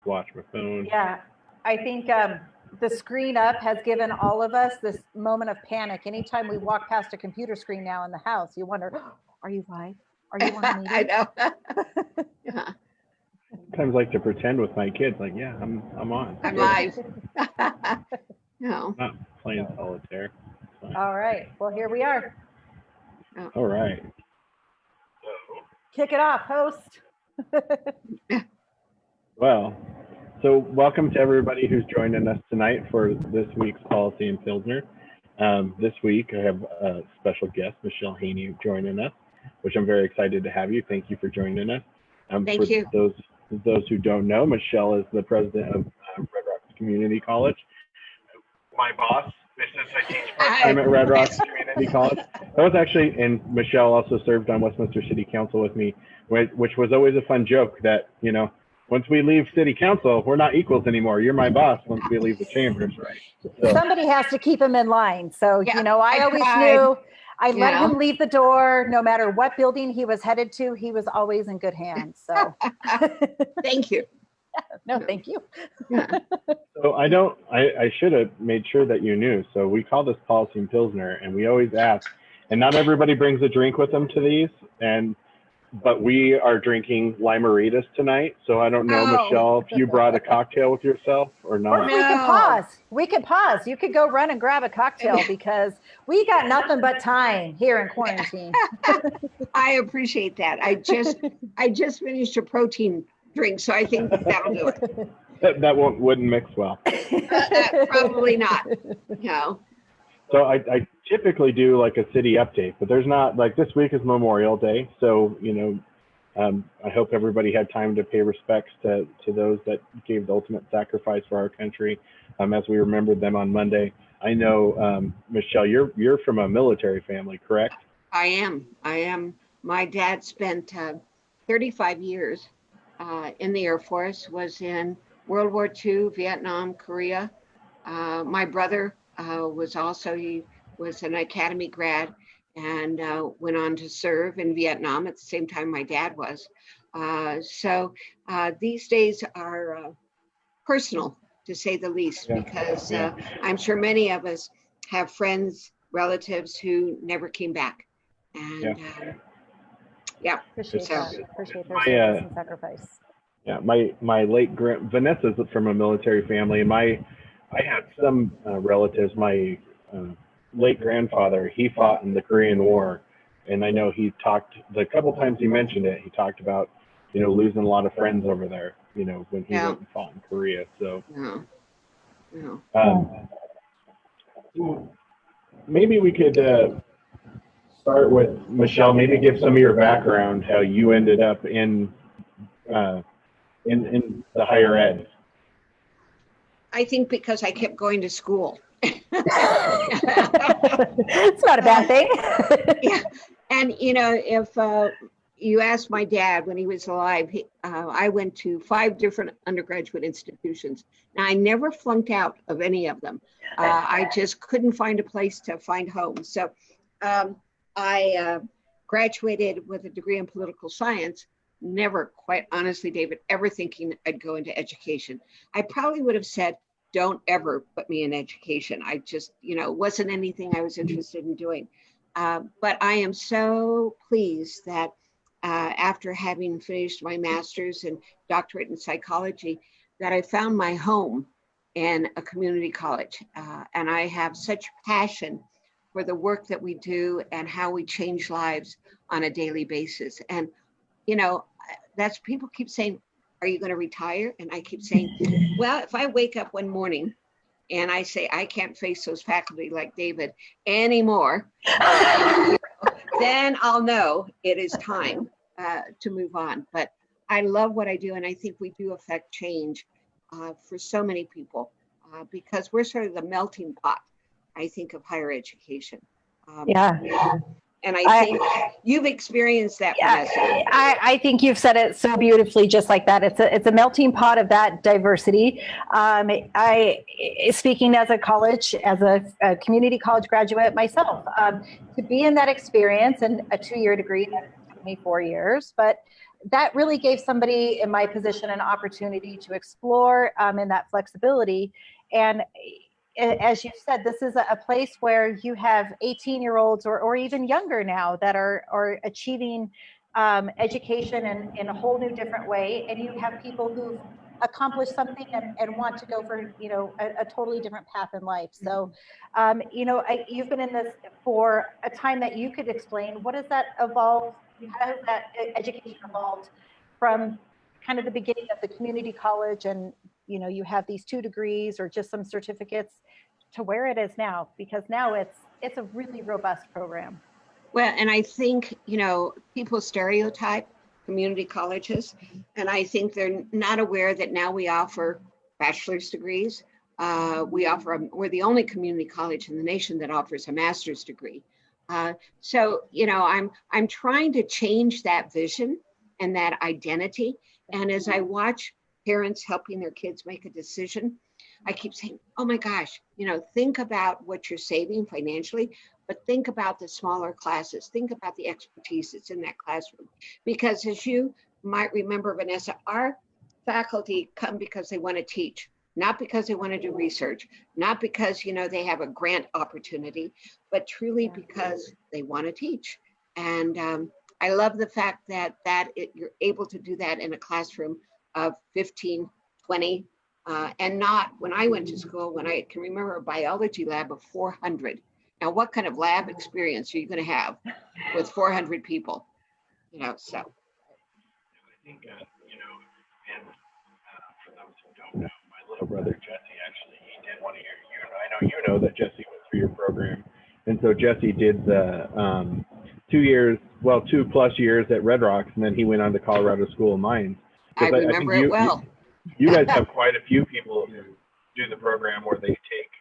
watch my phone. Yeah, I think the screen up has given all of us this moment of panic. Anytime we walk past a computer screen now in the house, you wonder, oh, are you live? Are you on a meeting? I know. Yeah. Sometimes I like to pretend with my kids, like, yeah, I'm on. I'm live. No. Not playing solitaire. All right. Well, here we are. All right. Kick it off, host. Well, so welcome to everybody who's joining us tonight for this week's Policy in Pilsner. This week, I have a special guest, Michele Haney, joining us, which I'm very excited to have you. Thank you for joining us. Thank you. Those who don't know, Michele is the president of Red Rocks Community College. My boss, since I teach part-time at Red Rocks Community College. That was actually, and Michele also served on Westminster City Council with me, which was always a fun joke that, you know, once we leave City Council, we're not equals anymore. You're my boss once we leave the chambers, right? So. Somebody has to keep him in line. So, Yeah, you know, I always knew I let him leave the door. No matter what building he was headed to, he was always in good hands. So Thank you. no, thank you. So I should have made sure that you knew. So we call this Policy in Pilsner, and we always ask, and not everybody brings a drink with them to these, but we are drinking limeritas tonight. So I don't know, Michele, if you brought a cocktail with yourself or not. Or we could pause. We could pause. You could go run and grab a cocktail because we got nothing but time here in quarantine. I appreciate that. I just finished a protein drink, so I think that'll do it. That wouldn't mix well. Probably not. No. So I typically do like a city update, but there's not, like, this week is Memorial Day. So, you know, I hope everybody had time to pay respects to those that gave the ultimate sacrifice for our country, as we remembered them on Monday. I know, Michele, you're from a military family, correct? I am. My dad spent 35 years in the Air Force, was in World War II, Vietnam, Korea. My brother he was an academy grad and went on to serve in Vietnam at the same time my dad was. So these days are personal, to say the least, because I'm sure many of us have friends, relatives who never came back. And Appreciate that. Appreciate their service and sacrifice. Yeah, my late Vanessa's from a military family, and I had some relatives. My late grandfather, he fought in the Korean War, and I know he talked, the couple times he mentioned it, he talked about, you know, losing a lot of friends over there, you know, when he went and fought in Korea. So maybe we could start with Michele. Maybe give some of your background, how you ended up in the higher ed. I think because I kept going to school. It's not a bad thing. Yeah. And, you know, if you ask my dad when he was alive, I went to 5 different undergraduate institutions. Now, I never flunked out of any of them. I just couldn't find a place to find home. So I graduated with a degree in political science. Never, quite honestly, David, ever thinking I'd go into education. I probably would have said, don't ever put me in education. I just, you know, wasn't anything I was interested in doing. But I am so pleased that after having finished my master's and doctorate in psychology, that I found my home in a community college. And I have such passion for the work that we do and how we change lives on a daily basis. And you know, that's, people keep saying, are you going to retire? And I keep saying, well, if I wake up one morning and I say, I can't face those faculty like David anymore, then I'll know it is time to move on. But I love what I do. And I think we do affect change for so many people because we're sort of the melting pot, I think, of higher education. And I think you've experienced that, Vanessa. I think you've said it so beautifully, just like that. It's a melting pot of that diversity. Speaking as a community college graduate myself, to be in that experience and a 2-year degree, that took me 4 years, but that really gave somebody in my position an opportunity to explore in that flexibility. And as you said, this is a place where you have 18-year-olds or even younger now that are achieving education in a whole new different way. And you have people who've accomplished something and want to go for, a totally different path in life. So, you've been in this for a time that you could explain. What does that evolve? How has that education evolved from kind of the beginning of the community college and, you have these 2 degrees or just some certificates to where it is now? Because now it's a really robust program. Well, and I think, people stereotype community colleges, and I think they're not aware that now we offer bachelor's degrees. We're the only community college in the nation that offers a master's degree. So, I'm trying to change that vision and that identity. And as I watch parents helping their kids make a decision, I keep saying, oh my gosh, think about what you're saving financially, but think about the smaller classes. Think about the expertise that's in that classroom. Because as you might remember, Vanessa, our faculty come because they want to teach, not because they want to do research, not because, they have a grant opportunity, but truly because they want to teach. And I love the fact that you're able to do that in a classroom of 15, 20, and not when I went to school, when I can remember a biology lab of 400. Now, what kind of lab experience are you going to have with 400 people? So. I think, and for those who don't know, my little brother Jesse, actually, he did one of I know that Jesse went through your program. And so Jesse did the 2+ years at Red Rocks, and then he went on to Colorado School of Mines. I remember it well. You guys have quite a few people who do the program where they take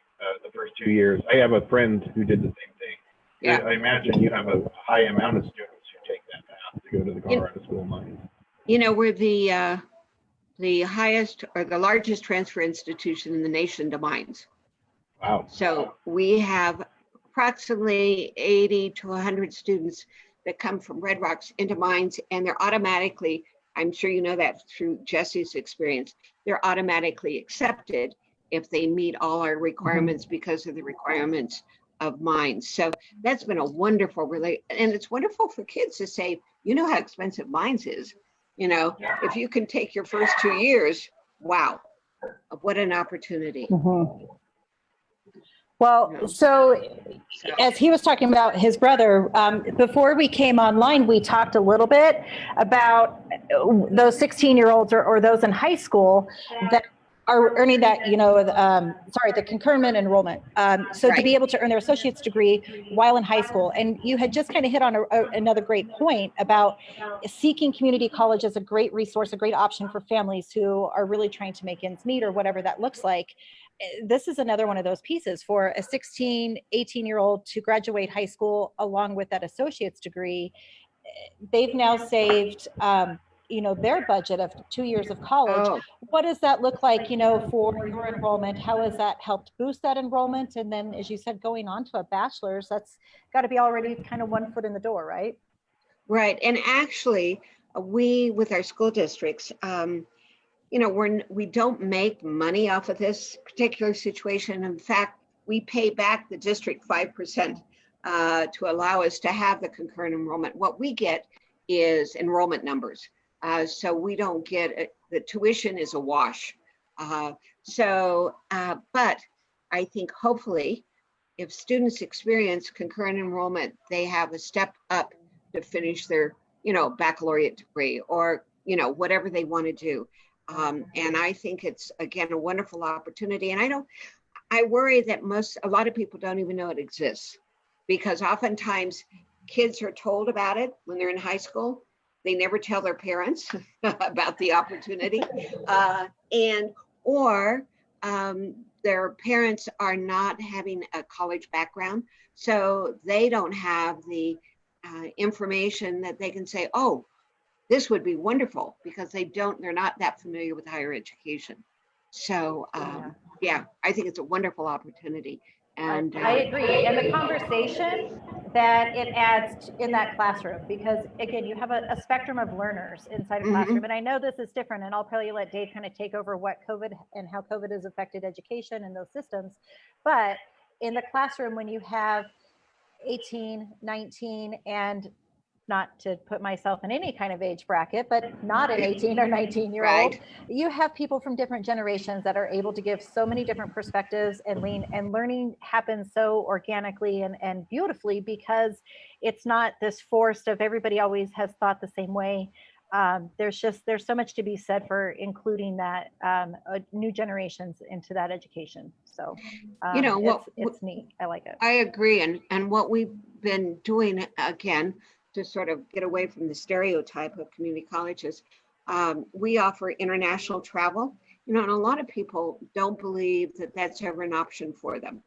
the first 2 years. I have a friend who did the same thing. Yeah. I imagine you have a high amount of students who take that path to go to the Colorado School of Mines. We're the highest or the largest transfer institution in the nation to mines. Wow. So we have approximately 80 to 100 students that come from Red Rocks into mines, and they're automatically, I'm sure you know that through Jesse's experience, they're automatically accepted if they meet all our requirements because of the requirements of mines. So that's been a wonderful and it's wonderful for kids to say, how expensive mines is. If you can take your first 2 years, wow, what an opportunity. Well, so as he was talking about his brother, before we came online, we talked a little bit about those 16-year-olds or those in high school that are earning that, the concurrent enrollment. So to be able to earn their associate's degree while in high school. And you had just kind of hit on another great point about seeking community college as a great resource, a great option for families who are really trying to make ends meet or whatever that looks like. This is another one of those pieces for a 16, 18-year-old to graduate high school along with that associate's degree. They've now saved, their budget of 2 years of college. Oh. What does that look like, for your enrollment? How has that helped boost that enrollment? And then, as you said, going on to a bachelor's, that's got to be already kind of one foot in the door, right? Right. And actually, we, with our school districts, we don't make money off of this particular situation. In fact, we pay back the district 5% to allow us to have the concurrent enrollment. What we get is enrollment numbers. So we don't get the tuition is a wash. But I think hopefully if students experience concurrent enrollment, they have a step up to finish their, baccalaureate degree or, whatever they want to do. And I think it's, again, a wonderful opportunity. And I worry that a lot of people don't even know it exists because oftentimes kids are told about it when they're in high school. They never tell their parents about the opportunity or their parents are not having a college background. So they don't have the information that they can say, oh, this would be wonderful because they're not that familiar with higher education. So I think it's a wonderful opportunity. And I agree. And the conversation that it adds in that classroom, because again, you have a spectrum of learners inside a classroom. And I know this is different, and I'll probably let Dave kind of take over what COVID and how COVID has affected education and those systems. But in the classroom, when you have 18, 19, and not to put myself in any kind of age bracket, but not an 18 or 19-year-old, you have people from different generations that are able to give so many different perspectives, and learning happens so organically and beautifully, because it's not this forced of everybody always has thought the same way. There's so much to be said for including that new generations into that education. So it's neat. I like it. I agree. And what we've been doing, again, to sort of get away from the stereotype of community colleges, we offer international travel. And a lot of people don't believe that that's ever an option for them.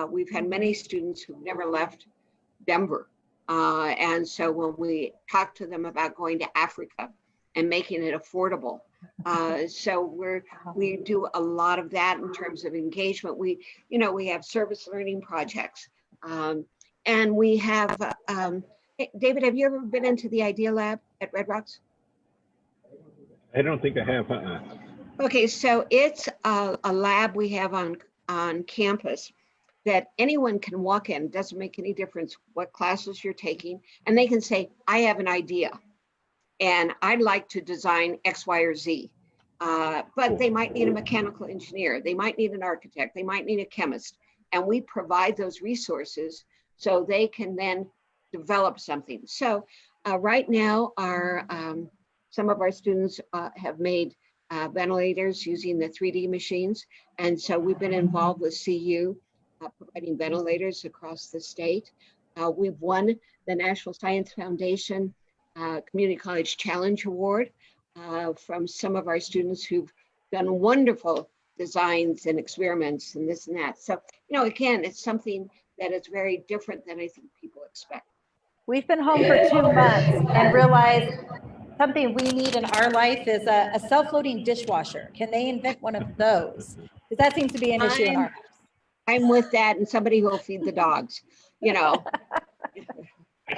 We've had many students who've never left Denver. And so when we talk to them about going to Africa and making it affordable, so we do a lot of that in terms of engagement. We have service learning projects, and we have, David, have you ever been into the Idea Lab at Red Rocks? I don't think I have. Okay, so it's a lab we have on campus that anyone can walk in. Doesn't make any difference what classes you're taking, and they can say, I have an idea and I'd like to design X, Y, or Z. But they might need a mechanical engineer, they might need an architect, they might need a chemist, and we provide those resources so they can then develop something. So right now, some of our students have made ventilators using the 3D machines, and so we've been involved with CU providing ventilators across the state. We've won the National Science Foundation Community College Challenge Award from some of our students who've done wonderful designs and experiments and this and that. So, again, it's something that is very different than I think people expect. We've been home for 2 months and realized something we need in our life is a self-loading dishwasher. Can they invent one of those? Because that seems to be an issue in our house. I'm with that, and somebody who will feed the dogs, I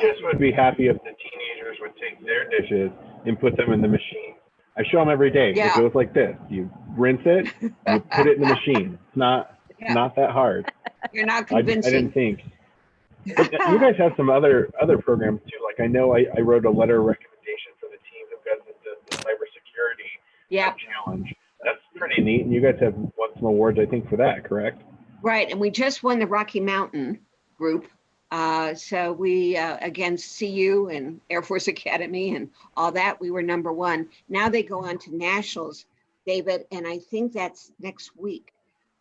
just would be happy if the teenagers would take their dishes and put them in the machine. I show them every day. Yeah. It goes like this. You rinse it, you put it in the machine. It's not that hard. You're not convincing. I didn't think. But you guys have some other programs too. Like I know I wrote a letter of recommendation for the team who got the cybersecurity challenge. That's pretty neat. And you guys have won some awards, I think, for that, correct? Right. And we just won the Rocky Mountain group. So we, against CU and Air Force Academy and all that, we were #1. Now they go on to nationals, David, and I think that's next week.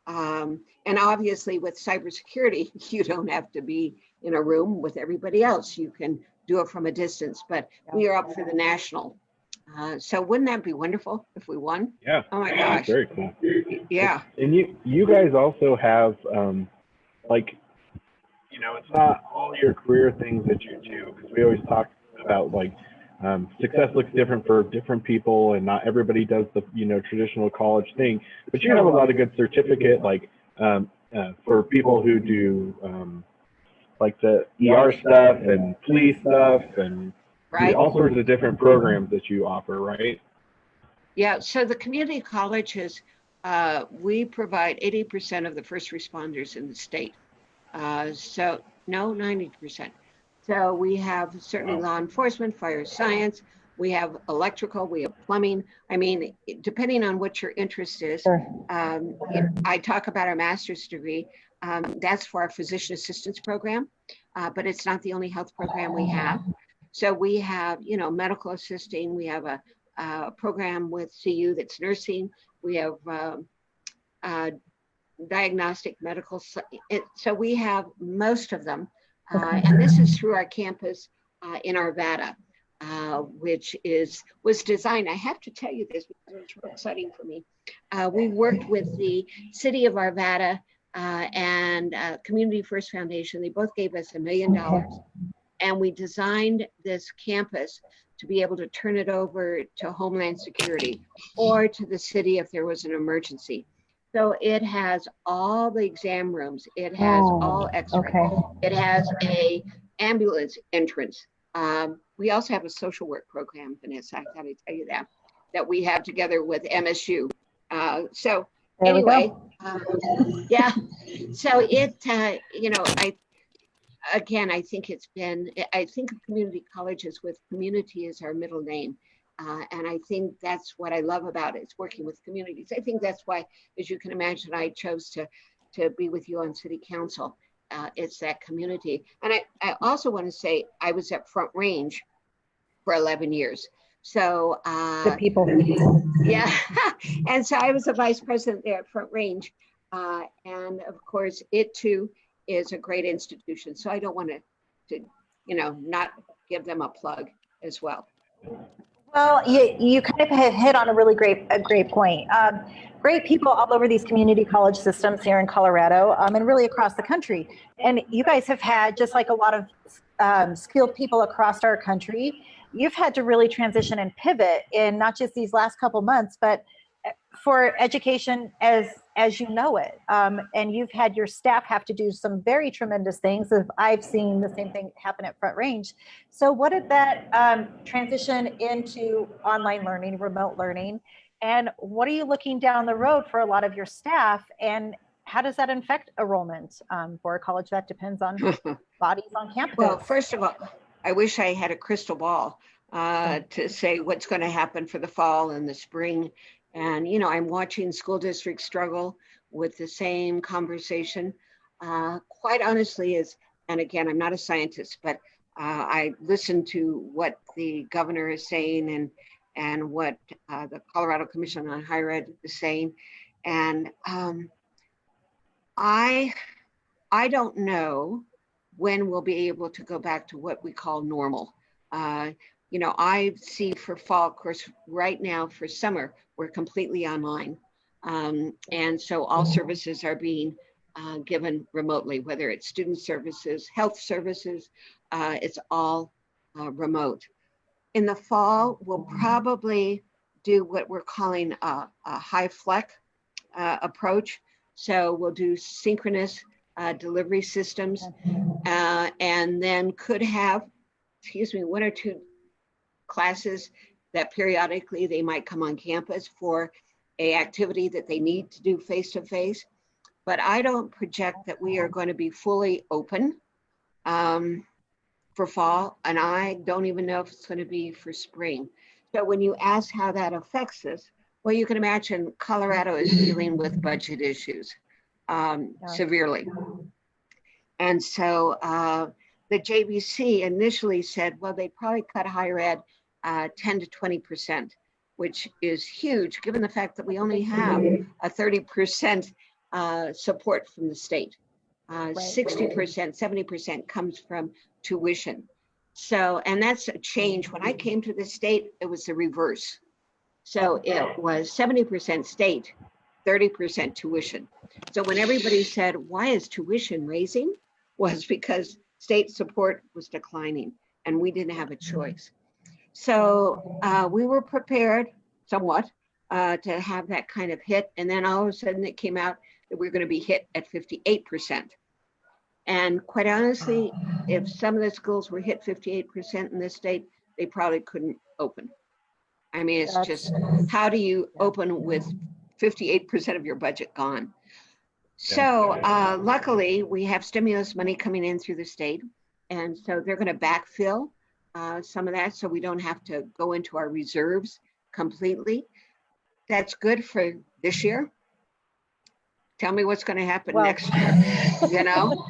And obviously with cybersecurity, you don't have to be in a room with everybody else. You can do it from a distance, but we are up for the national. So wouldn't that be wonderful if we won? Yeah. Oh my gosh. Very cool. Yeah. And you guys also have it's not all your career things that you do, because we always talk about success looks different for different people, and not everybody does the traditional college thing. But you have a lot of good certificate for people who do the ER stuff and police stuff and all sorts of different programs that you offer, right? Yeah. So the community colleges, we provide 80% of the first responders in the state. 90%. So we have certainly law enforcement, fire science, we have electrical, we have plumbing. I mean, depending on what your interest is, I talk about our master's degree. That's for our physician assistance program, but it's not the only health program we have. So we have, medical assisting. We have a program with CU that's nursing. We have diagnostic medical. So we have most of them. And this is through our campus in Arvada, which was designed. I have to tell you this because it's really exciting for me. We worked with the city of Arvada and Community First Foundation. They both gave us $1 million. And we designed this campus to be able to turn it over to Homeland Security or to the city if there was an emergency. So it has all the exam rooms. It has all X-ray. It has ambulance entrance. We also have a social work program, Vanessa, I thought I'd tell you that we have together with MSU. So There we anyway, go. yeah, so it, you know, I think it's been, I think of community colleges with community as our middle name. And I think that's what I love about it, is working with communities. I think that's why, as you can imagine, I chose to be with you on city council. It's that community. And I also want to say I was at Front Range for 11 years. So The people. yeah, and so I was a vice president there at Front Range. And of course, it too is a great institution. So I don't want to, you know, not give them a plug as well. Well, you kind of hit on a great point. Great people all over these community college systems here in Colorado, and really across the country. And you guys have had, just like a lot of skilled people across our country, you've had to really transition and pivot in not just these last couple months, but for education as you know it. And you've had your staff have to do some very tremendous things. I've seen the same thing happen at Front Range. So what did that transition into online learning, remote learning? And what are you looking down the road for a lot of your staff? And how does that affect enrollment for a college that depends on bodies on campus? Well, first of all, I wish I had a crystal ball to say what's going to happen for the fall and the spring. And, you know, I'm watching school districts struggle with the same conversation. Quite honestly, and again, I'm not a scientist, but I listen to what the governor is saying and what the Colorado Commission on Higher Ed is saying. And I don't know when we'll be able to go back to what we call normal. You know, I see for fall, of course, right now for summer, we're completely online. And so all services are being given remotely, whether it's student services, health services, it's all remote. In the fall, we'll probably do what we're calling a high flex approach. So we'll do synchronous delivery systems and then could have, one or two classes that periodically they might come on campus for a activity that they need to do face-to-face. But I don't project that we are going to be fully open for fall, and I don't even know if it's going to be for spring. So when you ask how that affects us, well, you can imagine Colorado is dealing with budget issues severely. And so the JBC initially said, well, they probably cut higher ed 10 to 20%, which is huge, given the fact that we only have a 30% support from the state. 60%, 70% comes from tuition. So, and that's a change. When I came to the state, it was the reverse. So it was 70% state, 30% tuition. So when everybody said, why is tuition raising? Was because state support was declining and we didn't have a choice. So we were prepared somewhat to have that kind of hit. And then all of a sudden it came out that we were going to be hit at 58%. And quite honestly, if some of the schools were hit 58% in this state, they probably couldn't open. I mean, it's just, how do you open with 58% of your budget gone? So luckily, we have stimulus money coming in through the state. And so they're going to backfill some of that so we don't have to go into our reserves completely. That's good for this year. Tell me what's going to happen next year, you know?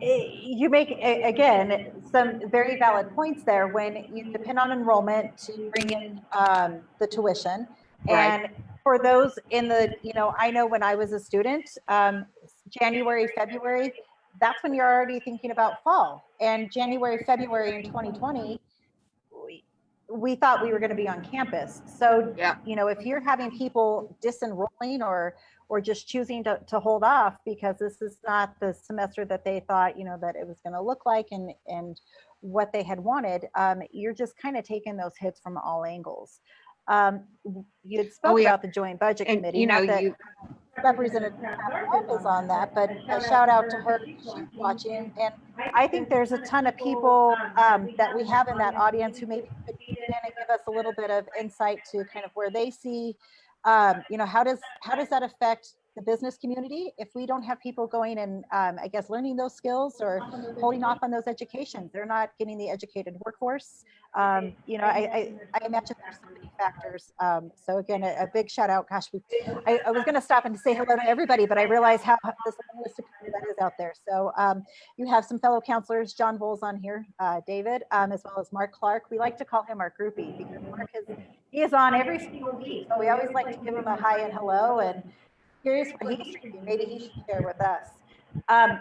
You make, again, some very valid points there when you depend on enrollment to bring in the tuition. And for those in the, you know, I know when I was a student, January, February, that's when you're already thinking about fall. And January, February in 2020, we thought we were going to be on campus. So, you know, if you're having people disenrolling or just choosing to hold off because this is not the semester that they thought, you know, that it was going to look like and what they had wanted, you're just kind of taking those hits from all angles. You had spoke about the Joint Budget Committee. You know, Representative Hope is on that, but a shout out to her. She's watching, and I think there's a ton of people that we have in that audience who maybe could tune in and give us a little bit of insight to kind of where they see, how does that affect the business community if we don't have people going and I guess learning those skills or holding off on those educations. They're not getting the educated workforce. I imagine there's so many factors. So again, a big shout out. Gosh, I was going to stop and say hello to everybody, but I realized how this list of people that is out there. So you have some fellow counselors, John Bowles on here, David, as well as Mark Clark. We like to call him our groupie because Mark he is on every single week. So we always like to give him a hi and hello, and curious what he's drinking. Maybe he should share with us.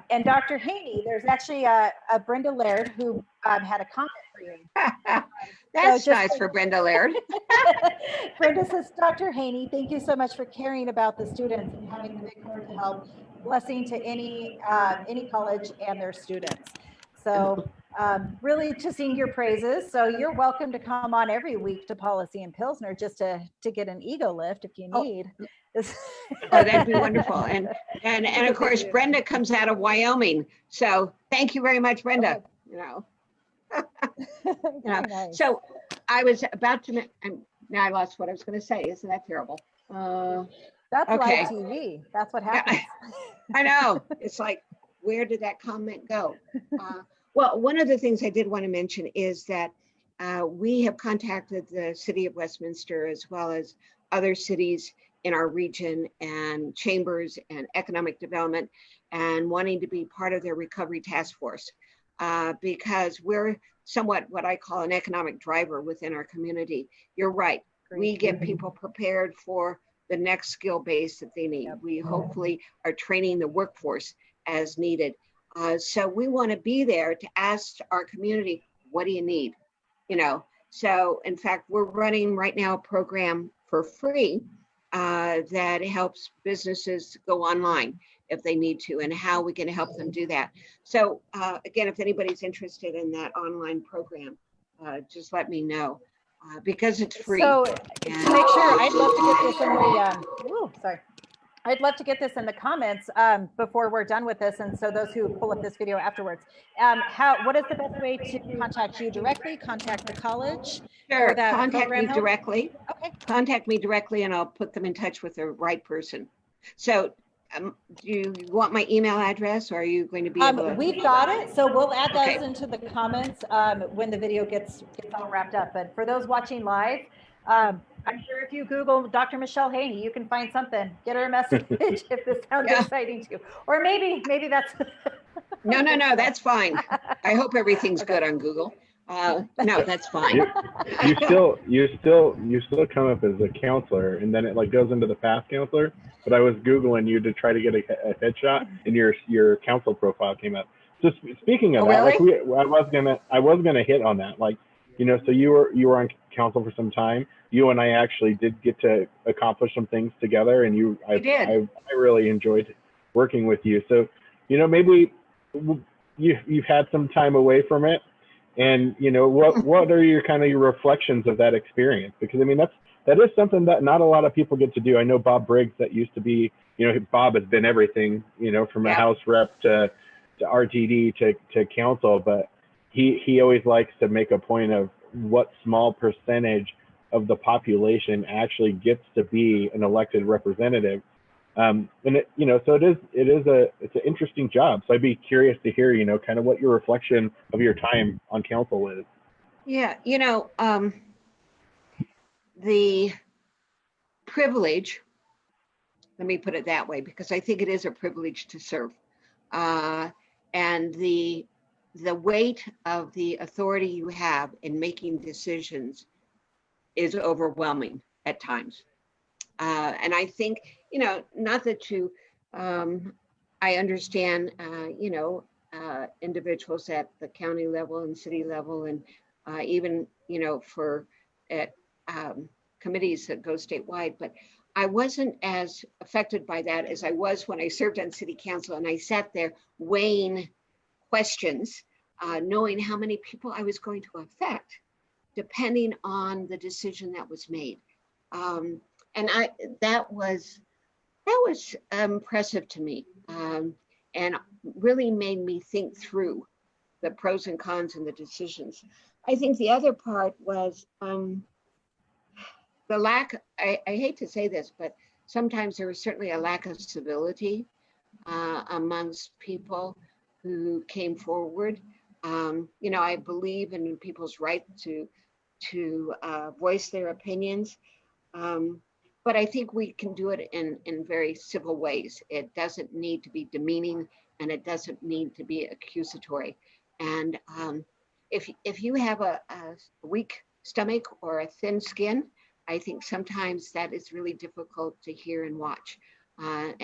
And Dr. Haney, there's actually a Brenda Laird who had a comment for you. That's so nice for Brenda Laird. Brenda says, Dr. Haney, thank you so much for caring about the students and having the big heart to help. Blessing to any college and their students. So really to sing your praises. So you're welcome to come on every week to Policy and Pilsner just to get an ego lift if you need. Oh, that'd be wonderful. And of course, Brenda comes out of Wyoming. So thank you very much, Brenda. Nice. So I was about to, now I lost what I was going to say. Isn't that terrible? That's okay. live TV. That's what happens. I know. It's like, where did that comment go? Well, one of the things I did want to mention is that we have contacted the city of Westminster as well as other cities in our region and chambers and economic development and wanting to be part of their recovery task force because we're somewhat what I call an economic driver within our community. You're right. We get people prepared for the next skill base that they need. We hopefully are training the workforce as needed. So we want to be there to ask our community, what do you need? So in fact, we're running right now a program for free that helps businesses go online if they need to, and how we can help them do that. So again, if anybody's interested in that online program, just let me know because it's free. So to make sure, I'd love to get this in the, I'd love to get this in the comments before we're done with this. And so those who pull up this video afterwards, what is the best way to contact you directly? Contact the college? Sure, contact me directly. Okay. Contact me directly and I'll put them in touch with the right person. So do you want my email address or are you going to be able to? We've got it. So we'll add those into the comments when the video gets all wrapped up. But for those watching live, I'm sure if you Google Dr. Michele Haney, you can find something. Get her a message if this sounds exciting to you. Or maybe that's. No, that's fine. I hope everything's good on Google. No, that's fine. You still come up as a counselor, and then it like goes into the past counselor. But I was Googling you to try to get a headshot, and your council profile came up. So speaking of that, really? I was gonna hit on that, like. So you were on council for some time. You and I actually did get to accomplish some things together, and I really enjoyed working with you. So, maybe you've had some time away from it, and what are your reflections of that experience? Because I mean that is something that not a lot of people get to do. I know Bob Briggs, that used to be, Bob has been everything, from a House rep to RTD to council, but he always likes to make a point of what small percentage of the population actually gets to be an elected representative. And so it's an interesting job. So I'd be curious to hear, kind of what your reflection of your time on council is. Yeah, the privilege, let me put it that way, because I think it is a privilege to serve. And the weight of the authority you have in making decisions is overwhelming at times. And I think, not that you, I understand, individuals at the county level and city level, and even, for at committees that go statewide, but I wasn't as affected by that as I was when I served on city council, and I sat there weighing questions, knowing how many people I was going to affect, depending on the decision that was made. And that was That was impressive to me, and really made me think through the pros and cons and the decisions. I think the other part was the lack, I hate to say this, but sometimes there was certainly a lack of civility amongst people who came forward. I believe in people's right to voice their opinions. But I think we can do it in very civil ways. It doesn't need to be demeaning, and it doesn't need to be accusatory. And if you have a weak stomach or a thin skin, I think sometimes that is really difficult to hear and watch. But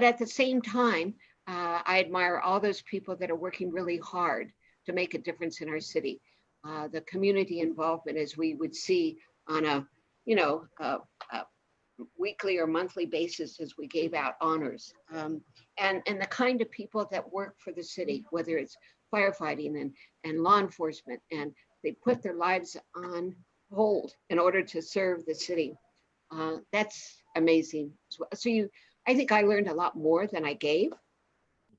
at the same time, I admire all those people that are working really hard to make a difference in our city. The community involvement, as we would see on a weekly or monthly basis as we gave out honors, and the kind of people that work for the city, whether it's firefighting and law enforcement, and they put their lives on hold in order to serve the city. That's amazing. So I think I learned a lot more than I gave.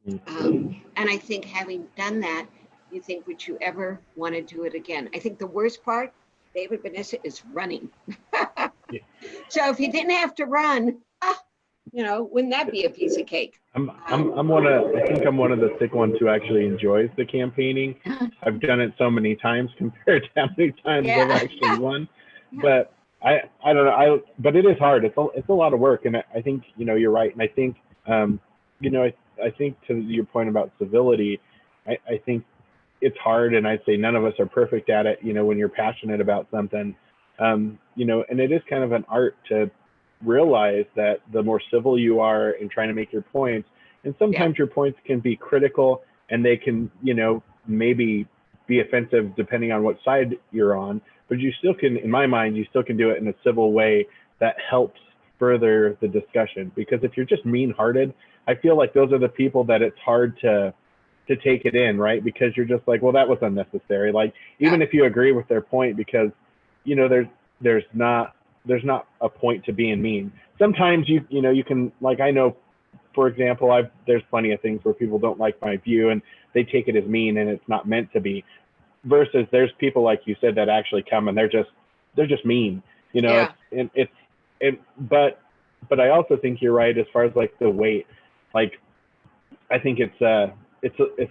And I think having done that, you think, would you ever want to do it again? I think the worst part, David, Vanessa, is running. Yeah. So if you didn't have to run, wouldn't that be a piece of cake? I think I'm one of the sick ones who actually enjoys the campaigning. I've done it so many times compared to how many times I've actually won. Yeah. But I don't know. But it is hard. It's a lot of work, and I think you're right. And I think I think to your point about civility, I think it's hard, and I'd say none of us are perfect at it. When you're passionate about something, and it is kind of an art to realize that the more civil you are in trying to make your points, and sometimes your points can be critical, and they can maybe be offensive depending on what side you're on, but you still can, in my mind, you still can do it in a civil way that helps further the discussion. Because if you're just mean-hearted, I feel like those are the people that it's hard to take it in, right? Because you're just like, well, that was unnecessary. Like, even if you agree with their point, because there's not a point to being mean. Sometimes you can, like, I know, for example, there's plenty of things where people don't like my view and they take it as mean, and it's not meant to be. Versus there's people, like you said, that actually come and they're just mean, but I also think you're right as far as like the weight. Like, I think it's a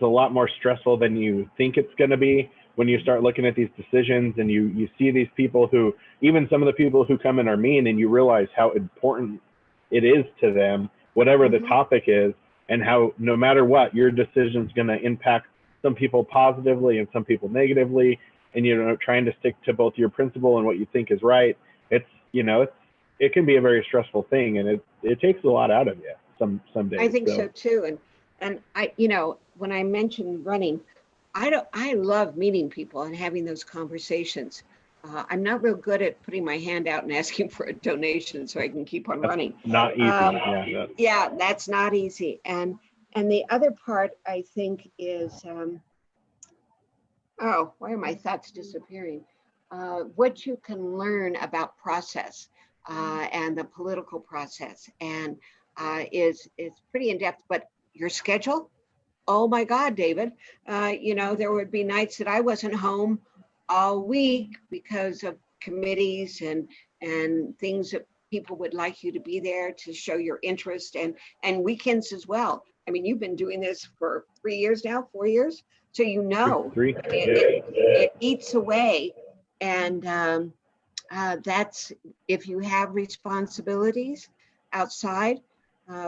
lot more stressful than you think it's going to be when you start looking at these decisions, and you see these people who, even some of the people who come in are mean, and you realize how important it is to them, whatever the topic is, and how no matter what, your decision is going to impact some people positively and some people negatively, and trying to stick to both your principle and what you think is right. It can be a very stressful thing, and it takes a lot out of you some days. I think so too. And I, when I mentioned running, I love meeting people and having those conversations. I'm not real good at putting my hand out and asking for a donation so I can keep on running. Not easy. That's not easy. And the other part, I think, is, why are my thoughts disappearing? What you can learn about process and the political process, and is pretty in depth. But your schedule, oh my God, David, there would be nights that I wasn't home all week because of committees and things that people would like you to be there to show your interest, and weekends as well. I mean, you've been doing this for 3 years now, 4 years, so it eats away. And that's, if you have responsibilities outside,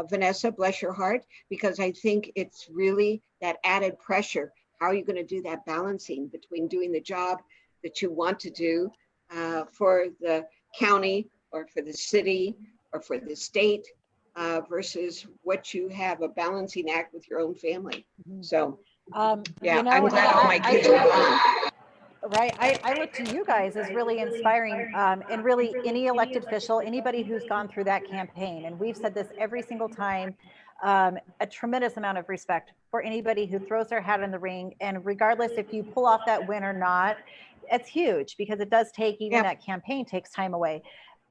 Vanessa, bless your heart, because I think it's really that added pressure. How are you going to do that balancing between doing the job that you want to do for the county or for the city or for the state versus what you have a balancing act with your own family? So, I'm glad all my kids are gone. Right. I look to you guys as really inspiring, and really any elected official, anybody who's gone through that campaign. And we've said this every single time, a tremendous amount of respect for anybody who throws their hat in the ring. And regardless if you pull off that win or not, it's huge, because it does take, even that campaign takes time away.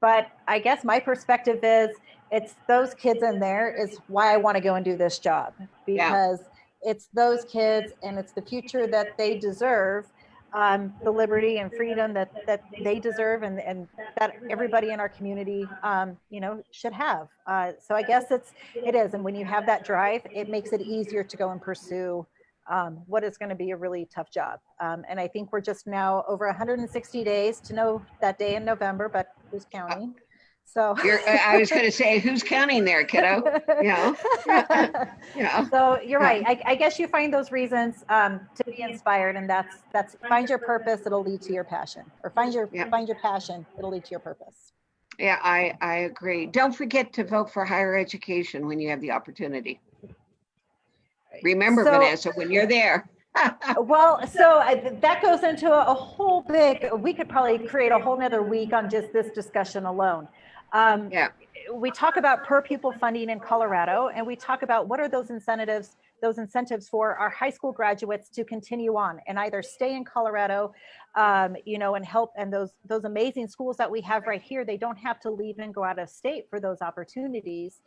But I guess my perspective is it's those kids in there is why I want to go and do this job, because it's those kids and it's the future that they deserve, the liberty and freedom that they deserve, and that everybody in our community, should have. So I guess it is. And when you have that drive, it makes it easier to go and pursue what is going to be a really tough job. And I think we're just now over 160 days to know that day in November, but who's counting? So I was going to say, who's counting there, kiddo? Yeah. So you're right. I guess you find those reasons to be inspired, and that's find your purpose. It'll lead to your passion, or find your passion. It'll lead to your purpose. Yeah, I agree. Don't forget to vote for higher education when you have the opportunity. Remember, Vanessa, when you're there. Well, so that goes into a whole big, we could probably create a whole nother week on just this discussion alone. We talk about per pupil funding in Colorado, and we talk about what are those incentives for our high school graduates to continue on and either stay in Colorado, and help. And those amazing schools that we have right here, they don't have to leave and go out of state for those opportunities.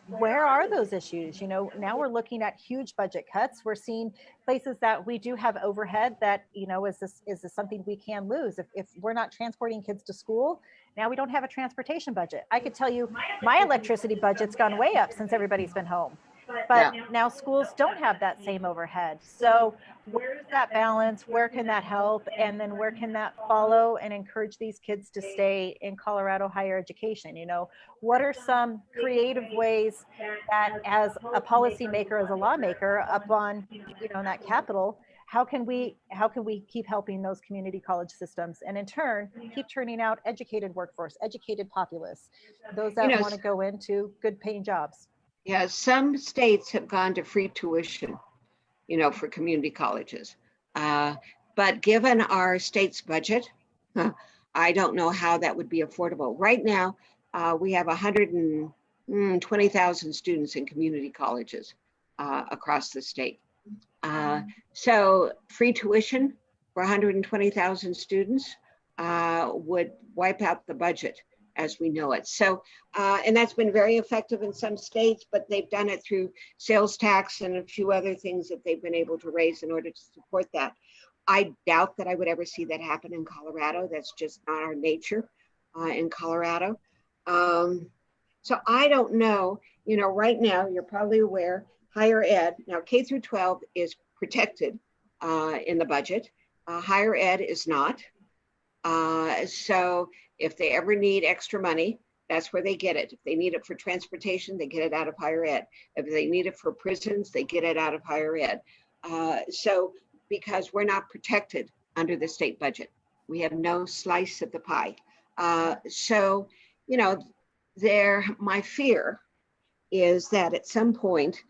Where are those issues? Now we're looking at huge budget cuts. We're seeing places that we do have overhead that, is this something we can lose? If we're not transporting kids to school, now we don't have a transportation budget. I could tell you my electricity budget's gone way up since everybody's been home. But now schools don't have that same overhead. So where's that balance? Where can that help? And then where can that follow and encourage these kids to stay in Colorado higher education? What are some creative ways that as a policymaker, as a lawmaker up on, in that capital, how can we keep helping those community college systems, and in turn keep turning out educated workforce, educated populace, those that want to go into good paying jobs? Yeah, some states have gone to free tuition, for community colleges. But given our state's budget, I don't know how that would be affordable. Right now, we have 120,000 students in community colleges across the state. So free tuition for 120,000 students would wipe out the budget as we know it. So, and that's been very effective in some states, but they've done it through sales tax and a few other things that they've been able to raise in order to support that. I doubt that I would ever see that happen in Colorado. That's just not our nature in Colorado. So I don't know, right now, you're probably aware, higher ed, now K through 12 is protected in the budget. Higher ed is not. So if they ever need extra money, that's where they get it. If they need it for transportation, they get it out of higher ed. If they need it for prisons, they get it out of higher ed. So because we're not protected under the state budget, we have no slice of the pie. So, my fear is that at some point,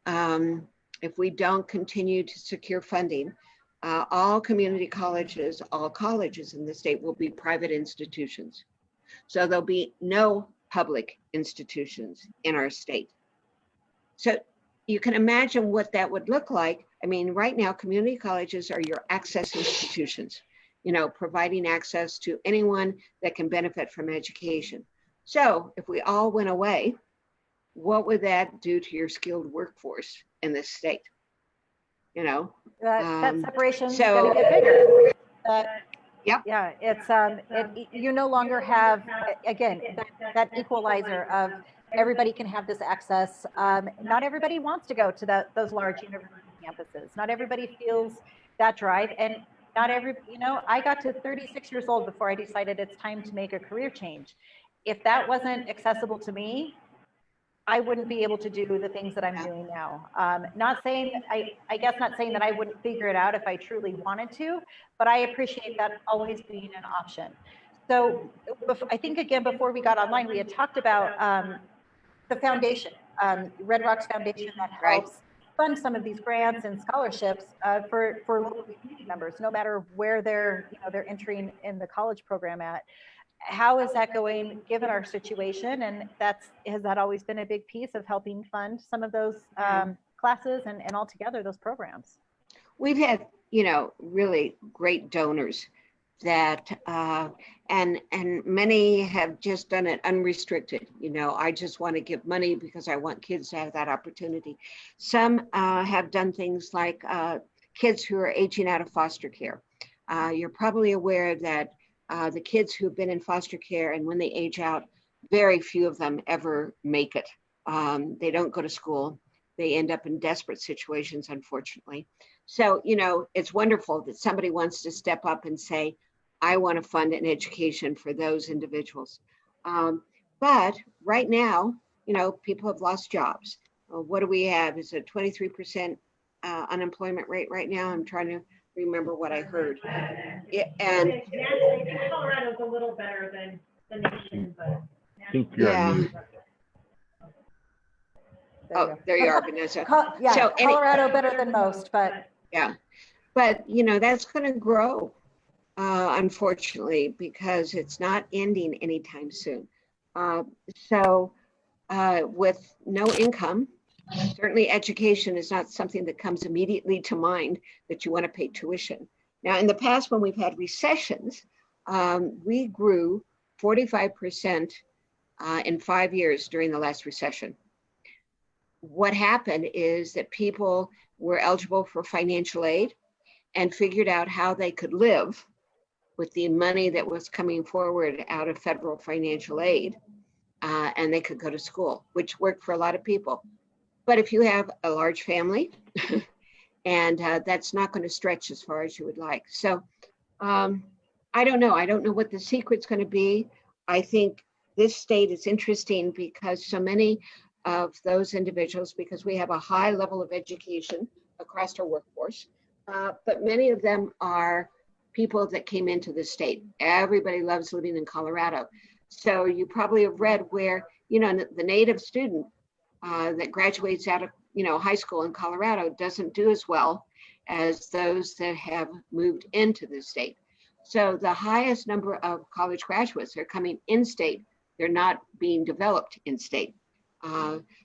if we don't continue to secure funding, all community colleges, all colleges in the state will be private institutions. So there'll be no public institutions in our state. So you can imagine what that would look like. I mean, right now, community colleges are your access institutions, providing access to anyone that can benefit from education. So if we all went away, what would that do to your skilled workforce in this state? That separation is so- going to get bigger. Yep. Yeah, it's you no longer have, again, that equalizer of everybody can have this access. Not everybody wants to go to those large university campuses. Not everybody feels that drive, and not every, I got to 36 years old before I decided it's time to make a career change. If that wasn't accessible to me, I wouldn't be able to do the things that I'm doing now. Not saying, I guess not saying that I wouldn't figure it out if I truly wanted to, but I appreciate that always being an option. So I think, again, before we got online, we had talked about the foundation, Red Rocks Foundation, that helps fund some of these grants and scholarships for local community members, no matter where they're entering in the college program at. How is that going given our situation? And has that always been a big piece of helping fund some of those classes and altogether those programs? We've had, really great donors that, and many have just done it unrestricted. You know, I just want to give money because I want kids to have that opportunity. Some have done things like kids who are aging out of foster care. You're probably aware that the kids who've been in foster care, and when they age out, very few of them ever make it. They don't go to school. They end up in desperate situations, unfortunately. So, you know, it's wonderful that somebody wants to step up and say, I want to fund an education for those individuals. But right now, you know, people have lost jobs. What do we have? Is it 23% unemployment rate right now? I'm trying to remember what I heard. Yeah, and Colorado's a little better than the nation, but. I think you're on mute. Oh, there you are, Vanessa. Yeah, So Colorado better than most, but. Yeah, but you know, that's going to grow, unfortunately, because it's not ending anytime soon. So with no income, certainly education is not something that comes immediately to mind that you want to pay tuition. Now, in the past, when we've had recessions, we grew 45% in 5 years during the last recession. What happened is that people were eligible for financial aid and figured out how they could live with the money that was coming forward out of federal financial aid, and they could go to school, which worked for a lot of people. But if you have a large family, and that's not going to stretch as far as you would like. So I don't know. I don't know what the secret's going to be. I think this state is interesting because so many of those individuals, because we have a high level of education across our workforce, but many of them are people that came into the state. Everybody loves living in Colorado. So you probably have read where, you know, the native student that graduates out of, you know, high school in Colorado doesn't do as well as those that have moved into the state. So the highest number of college graduates are coming in state. They're not being developed in state.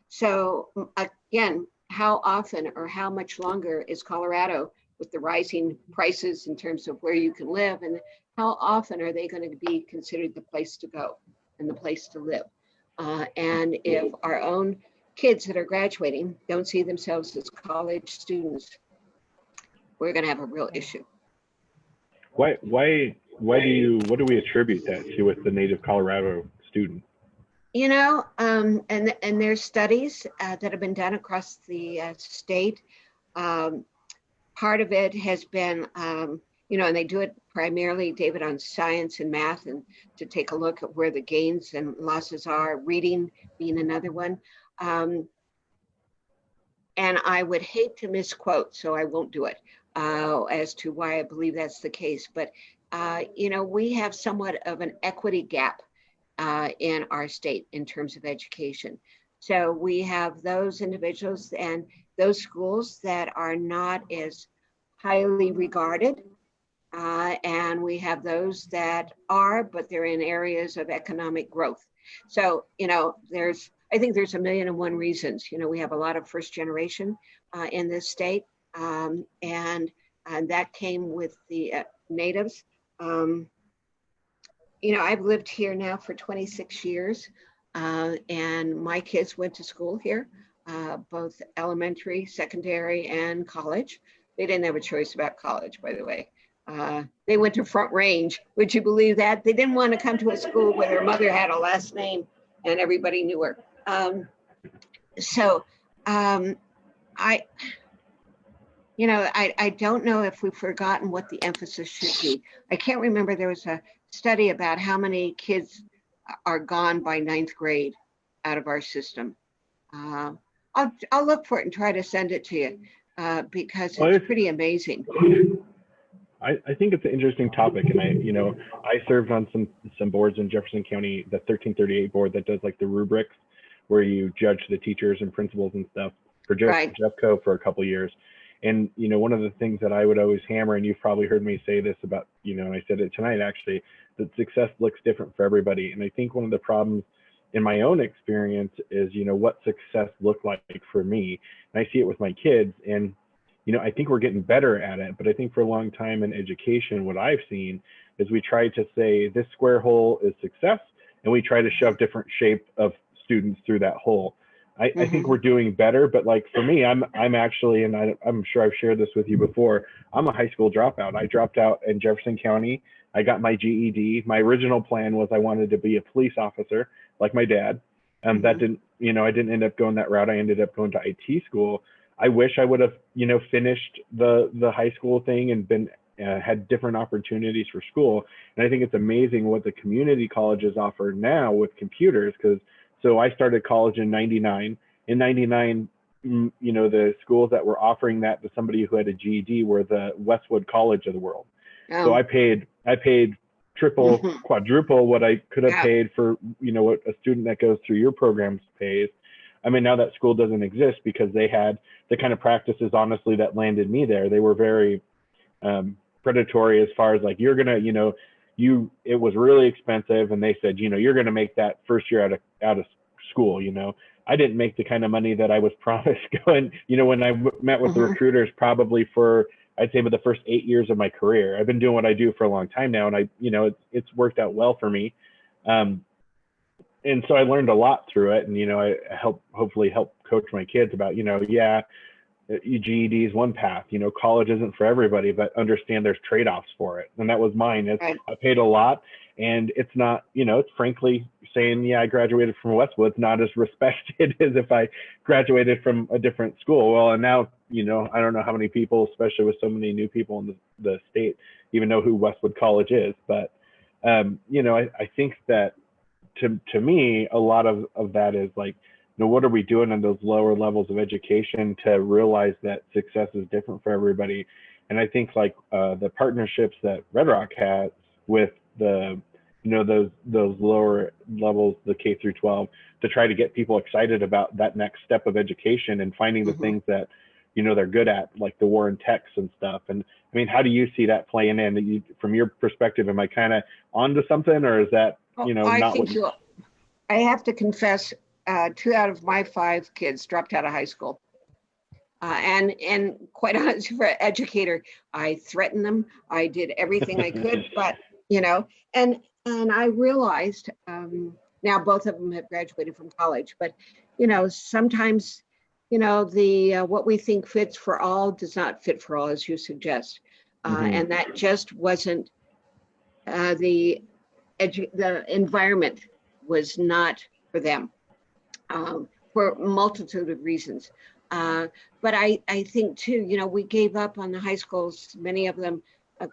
So again, how often or how much longer is Colorado with the rising prices in terms of where you can live, and how often are they going to be considered the place to go and the place to live? And if our own kids that are graduating don't see themselves as college students, we're going to have a real issue. What do we attribute that to with the native Colorado student? You know, and there's studies that have been done across the state. Part of it has been, you know, and they do it primarily, David, on science and math, and to take a look at where the gains and losses are, reading being another one. And I would hate to misquote, so I won't do it, as to why I believe that's the case. But, you know, we have somewhat of an equity gap in our state in terms of education. So we have those individuals and those schools that are not as highly regarded. And we have those that are, but they're in areas of economic growth. So, you know, I think there's 1,000,001 reasons. You know, we have a lot of first generation in this state, and that came with the natives. You know, I've lived here now for 26 years, and my kids went to school here, both elementary, secondary, and college. They didn't have a choice about college, by the way. They went to Front Range. Would you believe that? They didn't want to come to a school where their mother had a last name and everybody knew her. I don't know if we've forgotten what the emphasis should be. I can't remember, there was a study about how many kids are gone by 9th grade out of our system. I'll look for it and try to send it to you because it's pretty amazing. I think it's an interesting topic, and I served on some boards in Jefferson County, the 1338 board that does like the rubrics where you judge the teachers and principals and stuff for Jeffco for a couple of years. And, one of the things that I would always hammer, and you've probably heard me say this about, and I said it tonight actually, that success looks different for everybody. And I think one of the problems in my own experience is, what success looked like for me. And I see it with my kids, and I think we're getting better at it, but I think for a long time in education, what I've seen, is we try to say this square hole is success, and we try to shove different shape of students through that hole. I think we're doing better, but like for me, I'm actually, and I'm sure I've shared this with you before, I'm a high school dropout. I dropped out in Jefferson County. I got my GED. My original plan was I wanted to be a police officer like my dad. That didn't, I didn't end up going that route. I ended up going to IT school. I wish I would have, finished the high school thing and been had different opportunities for school. And I think it's amazing what the community colleges offer now with computers, because so I started college in 99. In 99, the schools that were offering that to somebody who had a GED were the Westwood College of the world. Oh. So I paid triple, quadruple what I could have paid for, what a student that goes through your programs pays. I mean, now that school doesn't exist because they had the kind of practices, honestly, that landed me there. They were very predatory as far as like, you're going to, it was really expensive. And they said, you're going to make that first year out of school. I didn't make the kind of money that I was promised going, when I met with the recruiters, probably for, I'd say, for the first 8 years of my career. I've been doing what I do for a long time now, and it's worked out well for me. And so I learned a lot through it, and I hopefully help coach my kids about GED is one path. College isn't for everybody, but understand there's trade-offs for it, and that was mine. I paid a lot, and it's not, it's frankly saying, I graduated from Westwood, it's not as respected as if I graduated from a different school. Well, and now, I don't know how many people, especially with so many new people in the state, even know who Westwood College is. But, I think that to me, a lot of that is like, what are we doing on those lower levels of education to realize that success is different for everybody? And I think like the partnerships that Red Rock has with the, those lower levels, the K through 12, to try to get people excited about that next step of education and finding the things that, they're good at, like the war and techs and stuff. And I mean, how do you see that playing in? From your perspective, am I kind of onto something, or is that, I think I have to confess, 2 out of my 5 kids dropped out of high school. And quite honestly, for an educator, I threatened them. I did everything I could, but, and I realized, now both of them have graduated from college, but, sometimes, what we think fits for all does not fit for all, as you suggest. And that just wasn't, the environment was not for them. For a multitude of reasons. But I think too, we gave up on the high schools. Many of them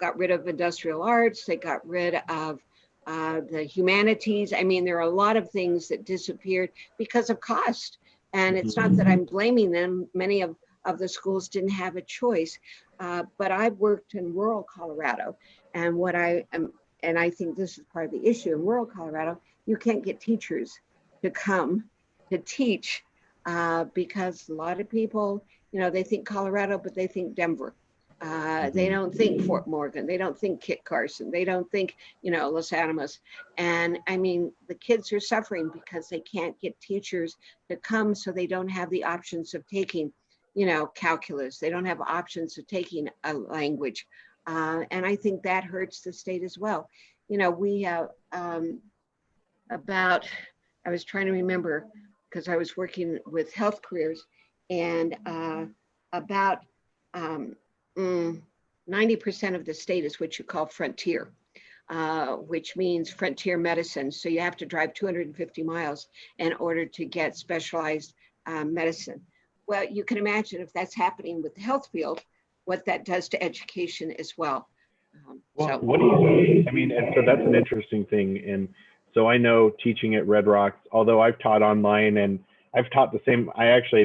got rid of industrial arts. They got rid of the humanities. I mean, there are a lot of things that disappeared because of cost. And it's not that I'm blaming them. Many of the schools didn't have a choice. But I've worked in rural Colorado. And and I think this is part of the issue in rural Colorado, you can't get teachers to come to teach because a lot of people, they think Colorado, but they think Denver. They don't think Fort Morgan. They don't think Kit Carson. They don't think, Los Alamos. And I mean, the kids are suffering because they can't get teachers to come, so they don't have the options of taking, calculus. They don't have options of taking a language. And I think that hurts the state as well. We have I was trying to remember, because I was working with health careers, and about 90% of the state is what you call frontier, which means frontier medicine. So you have to drive 250 miles in order to get specialized medicine. Well, you can imagine if that's happening with the health field, what that does to education as well. Well, what do you, I mean, and so that's an interesting thing. And so I know teaching at Red Rocks, although I've taught online and I've taught the same,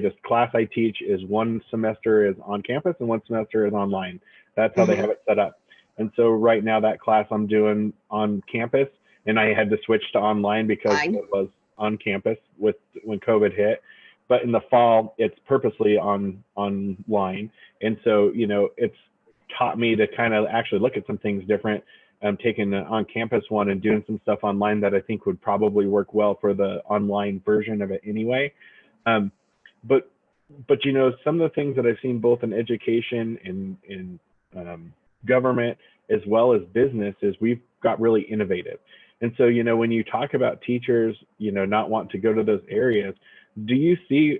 this class I teach is one semester is on campus and one semester is online. That's how they have it set up. And so right now that class I'm doing on campus, and I had to switch to online because it was on campus when COVID hit. But in the fall, it's purposely online. And so, it's taught me to kind of actually look at some things different. I'm taking the on-campus one and doing some stuff online that I think would probably work well for the online version of it anyway. But some of the things that I've seen both in education and in government as well as business is we've got really innovative. And so, when you talk about teachers, not want to go to those areas, do you see,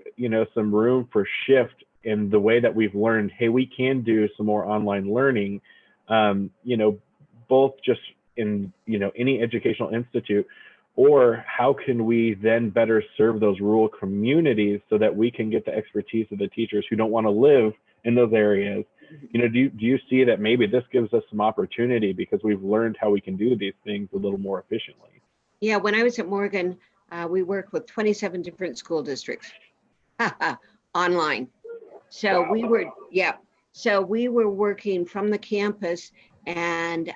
some room for shift in the way that we've learned, hey, we can do some more online learning, both just in, any educational institute, or how can we then better serve those rural communities so that we can get the expertise of the teachers who don't want to live in those areas? Do you see that maybe this gives us some opportunity because we've learned how we can do these things a little more efficiently? Yeah, when I was at Morgan, we worked with 27 different school districts online. So Wow. we were working from the campus, and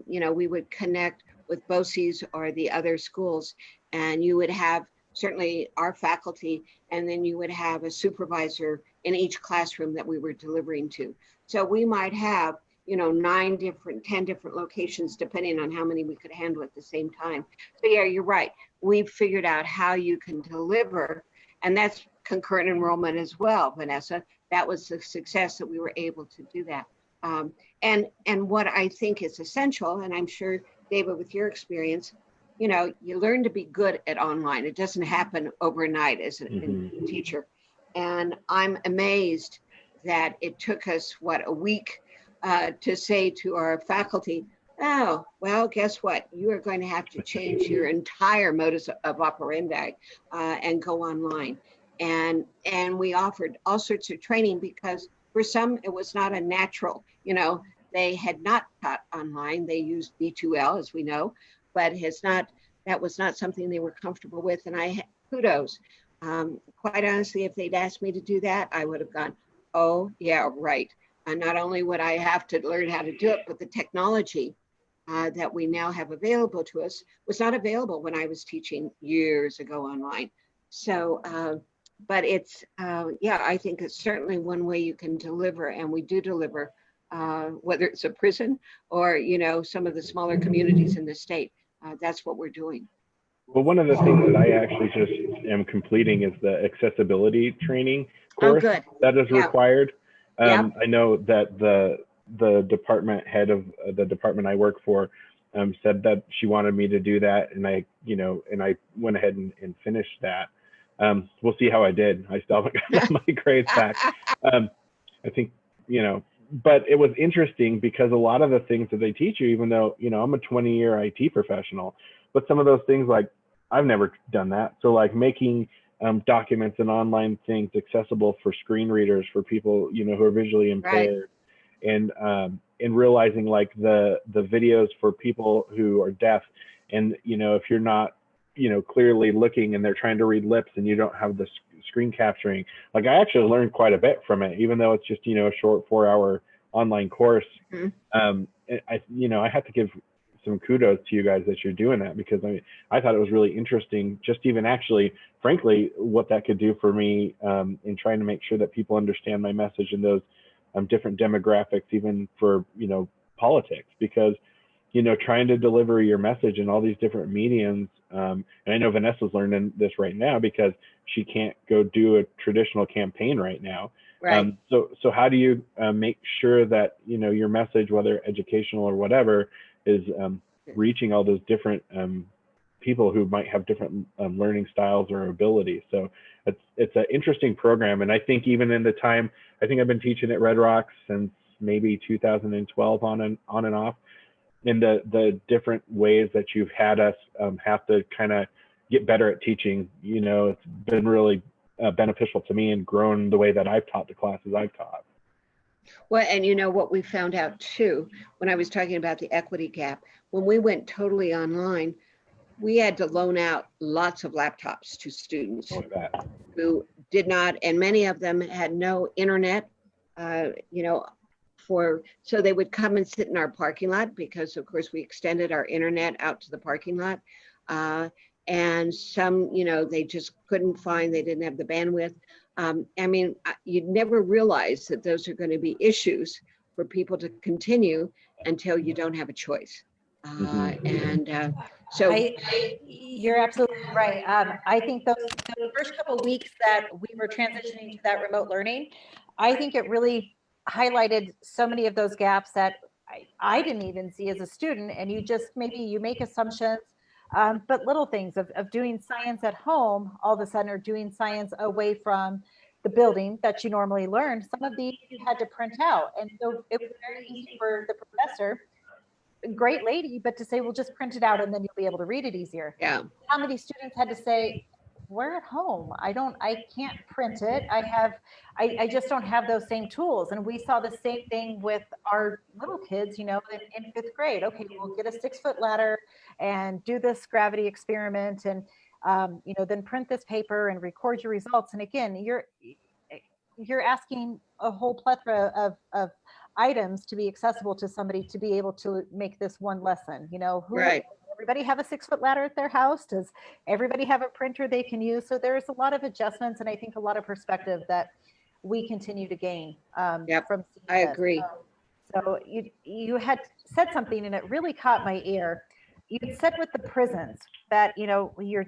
we would connect with BOCES or the other schools, and you would have certainly our faculty, and then you would have a supervisor in each classroom that we were delivering to. So we might have 10 different locations, depending on how many we could handle at the same time. So yeah, you're right. We've figured out how you can deliver, and that's concurrent enrollment as well, Vanessa. That was a success that we were able to do that. And what I think is essential, and I'm sure, David, with your experience, you learn to be good at online. It doesn't happen overnight as a teacher. And I'm amazed that it took us, a week to say to our faculty, oh, well, guess what? You are going to have to change your entire modus of operandi and go online. And we offered all sorts of training because for some, it was not a natural, they had not taught online. They used D2L, as we know, but that was not something they were comfortable with. And kudos. Quite honestly, if they'd asked me to do that, I would have gone, oh, yeah, right. And not only would I have to learn how to do it, but the technology that we now have available to us was not available when I was teaching years ago online. So, but it's, I think it's certainly one way you can deliver, and we do deliver, whether it's a prison or, some of the smaller communities in the state. That's what we're doing. Well, one of the things that I actually just am completing is the accessibility training course that is required. I know that the department head of the department I work for said that she wanted me to do that, and I went ahead and finished that. We'll see how I did. I still haven't got my grades back. I think, but it was interesting because a lot of the things that they teach you, even though, I'm a 20-year IT professional, but some of those things, like, I've never done that. So like making documents and online things accessible for screen readers, for people, who are visually impaired, and realizing like the videos for people who are deaf, and, if you're not, clearly looking and they're trying to read lips and you don't have the screen capturing, like I actually learned quite a bit from it, even though it's just, a short 4-hour online course. I have to give some kudos to you guys that you're doing that, because I thought it was really interesting, just even actually, frankly, what that could do for me in trying to make sure that people understand my message in those different demographics, even for, politics, because, trying to deliver your message in all these different mediums. And I know Vanessa's learning this right now because she can't go do a traditional campaign right now. Right. So how do you make sure that, your message, whether educational or whatever, is reaching all those different people who might have different learning styles or abilities? So it's an interesting program. And I think even in the time, I think I've been teaching at Red Rocks since maybe 2012 on and off. In the different ways that you've had us have to kind of get better at teaching, it's been really beneficial to me and grown the way that I've taught the classes I've taught. Well, and what we found out too, when I was talking about the equity gap, when we went totally online, we had to loan out lots of laptops to students who did not, and many of them had no internet, so they would come and sit in our parking lot, because of course we extended our internet out to the parking lot. And some, they just couldn't find, they didn't have the bandwidth. You'd never realize that those are going to be issues for people to continue until you don't have a choice. You're absolutely right. I think those first couple of weeks that we were transitioning to that remote learning, I think it really highlighted so many of those gaps that I didn't even see as a student, and you just maybe you make assumptions, but little things of doing science at home all of a sudden, or doing science away from the building that you normally learn. Some of these you had to print out, and so it was very easy for the professor, great lady, but to say, well, just print it out and then you'll be able to read it easier. Yeah. How many students had to say, we're at home, I can't print it, I just don't have those same tools. And we saw the same thing with our little kids, in fifth grade. Okay, we'll get a 6-foot ladder and do this gravity experiment, and then print this paper and record your results. And again, you're asking a whole plethora of items to be accessible to somebody to be able to make this one lesson. Right. Everybody have a 6-foot ladder at their house? Does everybody have a printer they can use? So there's a lot of adjustments, and I think a lot of perspective that we continue to gain Yep, from seeing I this. agree. So you had said something, and it really caught my ear. You said with the prisons that you're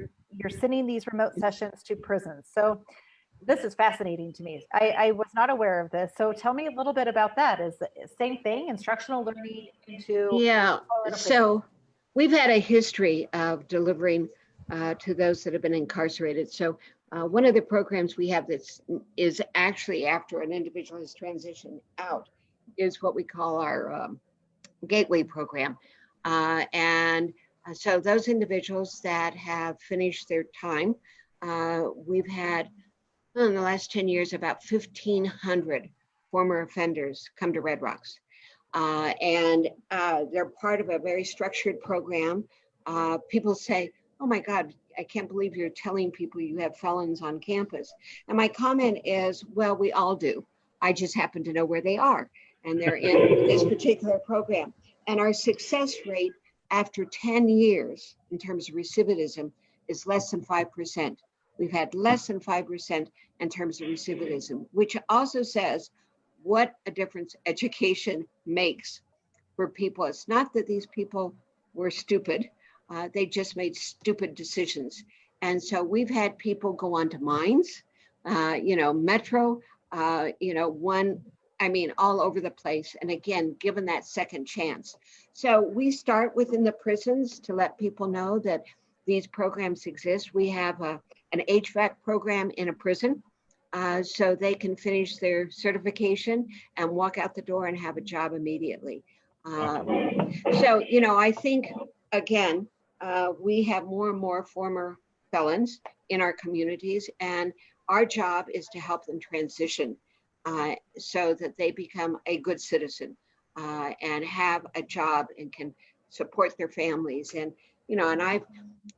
sending these remote sessions to prisons. So this is fascinating to me. I was not aware of this. So tell me a little bit about that. Is the same thing, instructional learning into Yeah, Colorado so we've had a history of delivering to those that have been incarcerated. So one of the programs we have that is actually after an individual has transitioned out is what we call our Gateway program. So those individuals that have finished their time, we've had in the last 10 years about 1,500 former offenders come to Red Rocks. And they're part of a very structured program. People say, oh my God, I can't believe you're telling people you have felons on campus. And my comment is, well, we all do. I just happen to know where they are. And they're in this particular program. And our success rate after 10 years in terms of recidivism is less than 5%. We've had less than 5% in terms of recidivism, which also says what a difference education makes for people. It's not that these people were stupid. They just made stupid decisions. And so we've had people go on to mines, Metro, all over the place. And again, given that second chance. So we start within the prisons to let people know that these programs exist. We have an HVAC program in a prison, so they can finish their certification and walk out the door and have a job immediately. I think, again, we have more and more former felons in our communities, and our job is to help them transition so that they become a good citizen and have a job and can support their families. And I've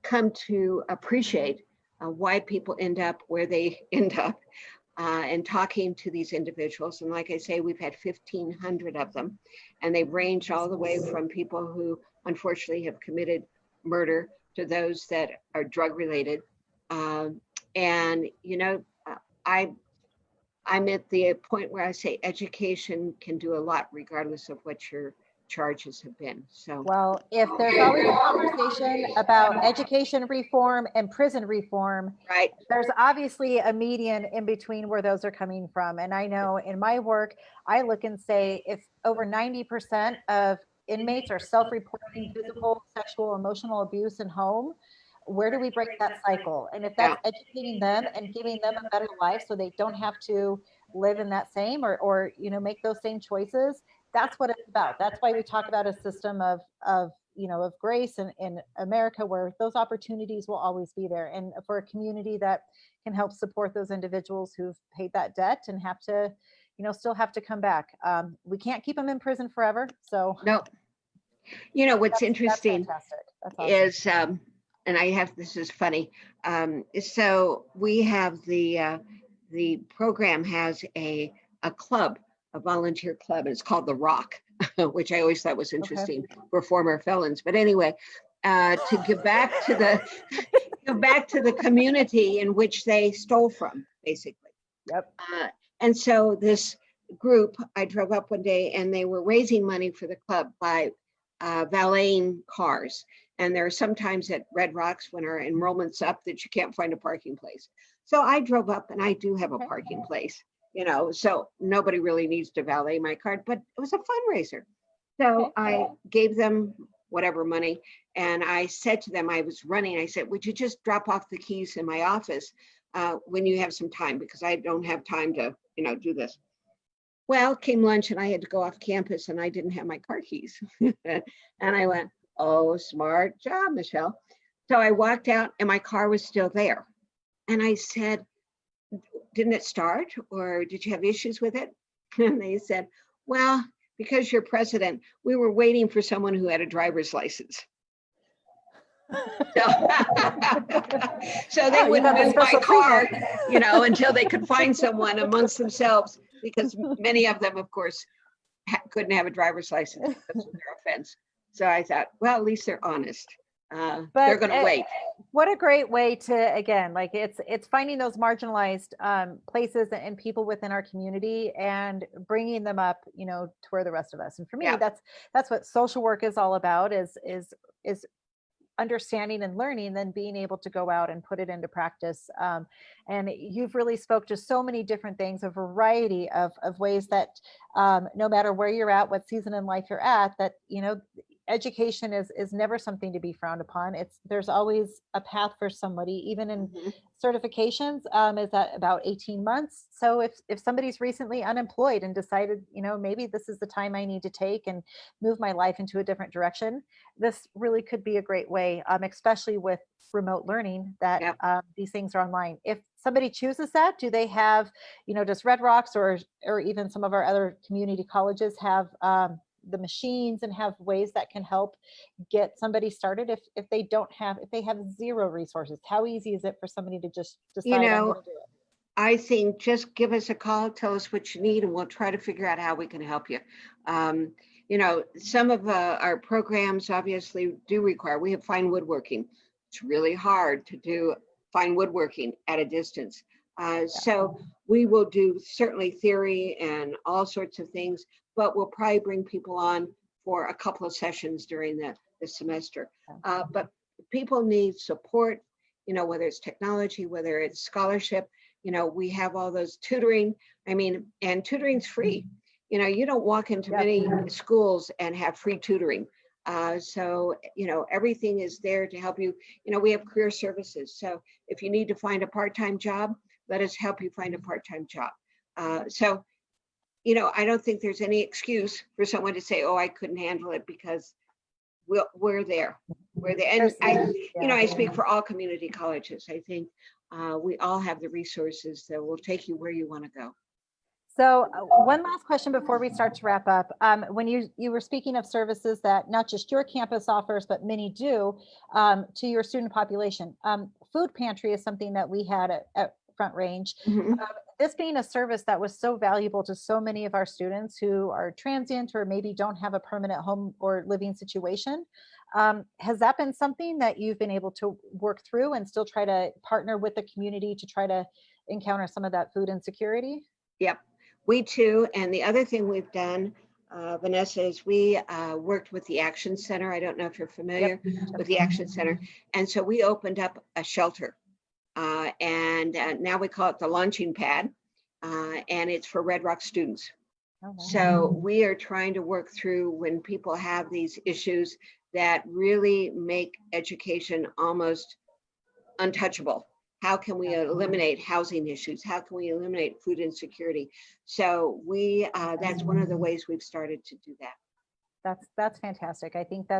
come to appreciate why people end up where they end up and talking to these individuals. And like I say, we've had 1,500 of them, and they've ranged all the way from people who unfortunately have committed murder to those that are drug related. I'm at the point where I say education can do a lot regardless of what your charges have been. So, well, if there's always a conversation about education reform and prison reform, right, there's obviously a median in between where those are coming from. And I know in my work, I look and say, if over 90% of inmates are self-reporting physical, sexual, emotional abuse in home, where do we break that cycle? And if that's educating them and giving them a better life so they don't have to live in that same or make those same choices, that's what it's about. That's why we talk about a system of grace in America, where those opportunities will always be there, and for a community that can help support those individuals who've paid that debt and have to still have to come back. We can't keep them in prison forever. So no, what's interesting that's awesome. is this is funny. So we have the program has a club, a volunteer club, and it's called The Rock, which I always thought was interesting for former felons. But anyway, to give back to the community in which they stole from, basically. Yep. And so this group, I drove up one day and they were raising money for the club by valeting cars. And there are sometimes at Red Rocks when our enrollment's up that you can't find a parking place. So I drove up, and I do have a parking place, so nobody really needs to valet my car, but it was a fundraiser. So I gave them whatever money, and I said to them, I was running, I said, would you just drop off the keys in my office when you have some time, because I don't have time to, do this. Well, came lunch and I had to go off campus and I didn't have my car keys. And I went, oh, smart job, Michele. So I walked out and my car was still there. And I said, didn't it start, or did you have issues with it? And they said, well, because you're president, we were waiting for someone who had a driver's license. So, so they wouldn't move my car, until they could find someone amongst themselves, because many of them, of course, couldn't have a driver's license because of their offense. So I thought, well, at least they're honest. But they're going to wait. What a great way to, again, like it's finding those marginalized places and people within our community and bringing them up, to where the rest of us. And for me, that's what social work is all about, is understanding and learning, then being able to go out and put it into practice. And you've really spoke to so many different things, a variety of ways that no matter where you're at, what season in life you're at, that, education is never something to be frowned upon. There's always a path for somebody, even in certifications, is that about 18 months. So if somebody's recently unemployed and decided, maybe this is the time I need to take and move my life into a different direction, this really could be a great way, especially with remote learning, that these things are online. If somebody chooses that, do they have, does Red Rocks or even some of our other community colleges have the machines and have ways that can help get somebody started if they have zero resources? How easy is it for somebody to just decide, I'm going to do it? I think just give us a call, tell us what you need, and we'll try to figure out how we can help you. Some of our programs obviously do require, we have fine woodworking. It's really hard to do fine woodworking at a distance. So we will do certainly theory and all sorts of things, but we'll probably bring people on for a couple of sessions during the semester. But people need support, whether it's technology, whether it's scholarship, we have all those tutoring. And tutoring's free. You don't walk into many schools and have free tutoring. So, everything is there to help you. We have career services. So if you need to find a part-time job, let us help you find a part-time job. So, I don't think there's any excuse for someone to say, oh, I couldn't handle it, because we're there. We're there. And I speak for all community colleges. I think we all have the resources that will take you where you want to go. So one last question before we start to wrap up. When you were speaking of services that not just your campus offers, but many do to your student population, food pantry is something that we had at Front Range. This being a service that was so valuable to so many of our students who are transient or maybe don't have a permanent home or living situation. Has that been something that you've been able to work through and still try to partner with the community to try to encounter some of that food insecurity? Yep, we too. And the other thing we've done, Vanessa, is we worked with the Action Center. I don't know if you're familiar with the Action Center. And so we opened up a shelter. And now we call it the launching pad, and it's for Red Rock students. So we are trying to work through when people have these issues that really make education almost untouchable. How can we eliminate housing issues? How can we eliminate food insecurity? So that's one of the ways we've started to do that. That's fantastic. I think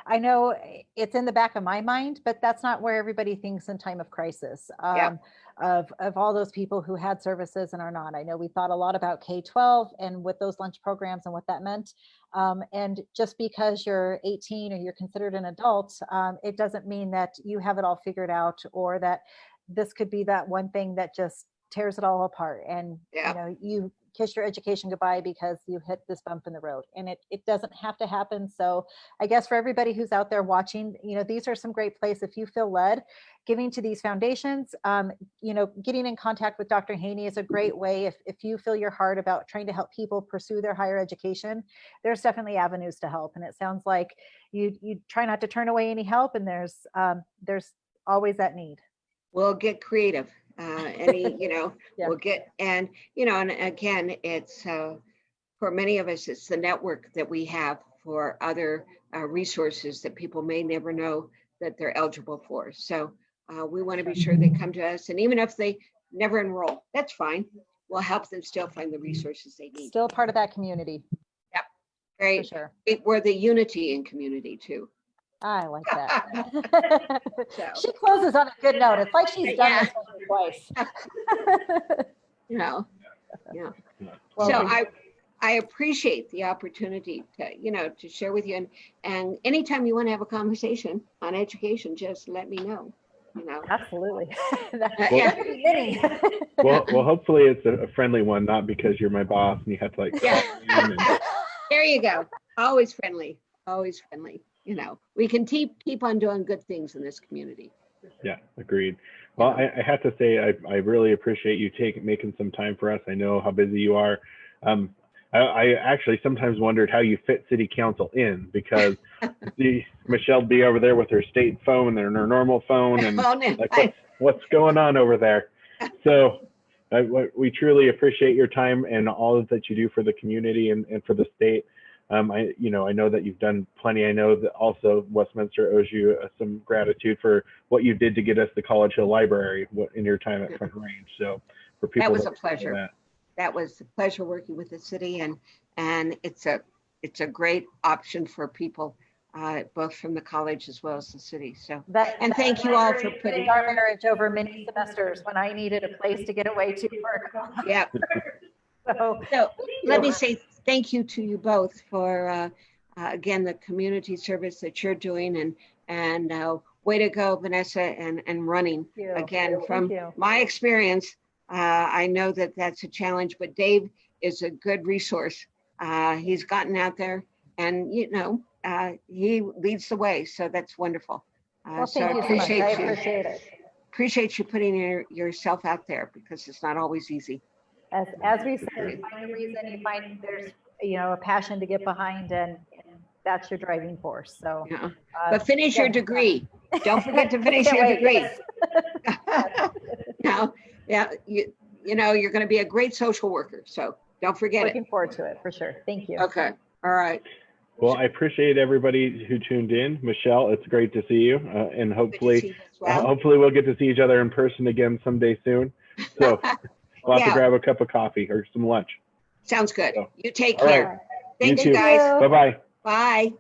I know it's in the back of my mind, but that's not where everybody thinks in time of crisis, of all those people who had services and are not. I know we thought a lot about K-12 and with those lunch programs and what that meant. And just because you're 18 or you're considered an adult, it doesn't mean that you have it all figured out, or that this could be that one thing that just tears it all apart. And you kiss your education goodbye because you hit this bump in the road, and it doesn't have to happen. So I guess for everybody who's out there watching, these are some great places. If you feel led, giving to these foundations, getting in contact with Dr. Haney is a great way. If you feel your heart about trying to help people pursue their higher education, there's definitely avenues to help. And it sounds like you try not to turn away any help, and there's always that need. We'll get creative. We'll get, and again, it's for many of us, it's the network that we have for other resources that people may never know that they're eligible for. So we want to be sure they come to us, and even if they never enroll, that's fine. We'll help them still find the resources they need. Still part of that community, for Great. sure. We're the unity in community too. I like that. So, She closes on a good note. It's like she's done Yeah. this once or twice. you know, yeah. Well, So I appreciate the opportunity to, to share with you, and anytime you want to have a conversation on education, just let me know, absolutely. Yeah. Many. Well, hopefully it's a friendly one, not because you're my boss and you have to like. Yeah. call me and- There you go. Always friendly, always friendly. We can keep on doing good things in this community. Yeah, agreed. Well, I have to say, I really appreciate you making some time for us. I know how busy you are. I actually sometimes wondered how you fit city council in, because Michelle'd be over there with her state phone and her normal phone, and like, what's going on over there? So we truly appreciate your time and all that you do for the community and for the state. I know that you've done plenty. I know that also Westminster owes you some gratitude for what you did to get us the College Hill Library in your time at Front Range. So for people, that was a pleasure. That was a pleasure working with the city, and it's a great option for people, both from the college as well as the city. So and thank you all for putting our marriage over many semesters when I needed a place to get away to work. Yeah. So let me say thank you to you both for again the community service that you're doing, and way to go, Vanessa, and running again. From my experience, I know that that's a challenge, but Dave is a good resource. He's gotten out there, and he leads the way, so that's wonderful. Well, so thank you so much. I appreciate it. Appreciate you putting yourself out there, because it's not always easy. As we said, you find a reason, you find there's a passion to get behind, and that's your driving force. So but finish your degree. Don't forget to finish your degree. You're going to be a great social worker, so don't forget Looking forward to it, for sure. Thank you. Okay. All right. Well, I appreciate everybody who tuned in. Michele, it's great to see you, and hopefully we'll get to see each other in person again someday soon. So we'll have to grab a cup of coffee or some lunch. Sounds good. So, you take all care. right. Thank you you, guys. Bye-bye. Bye.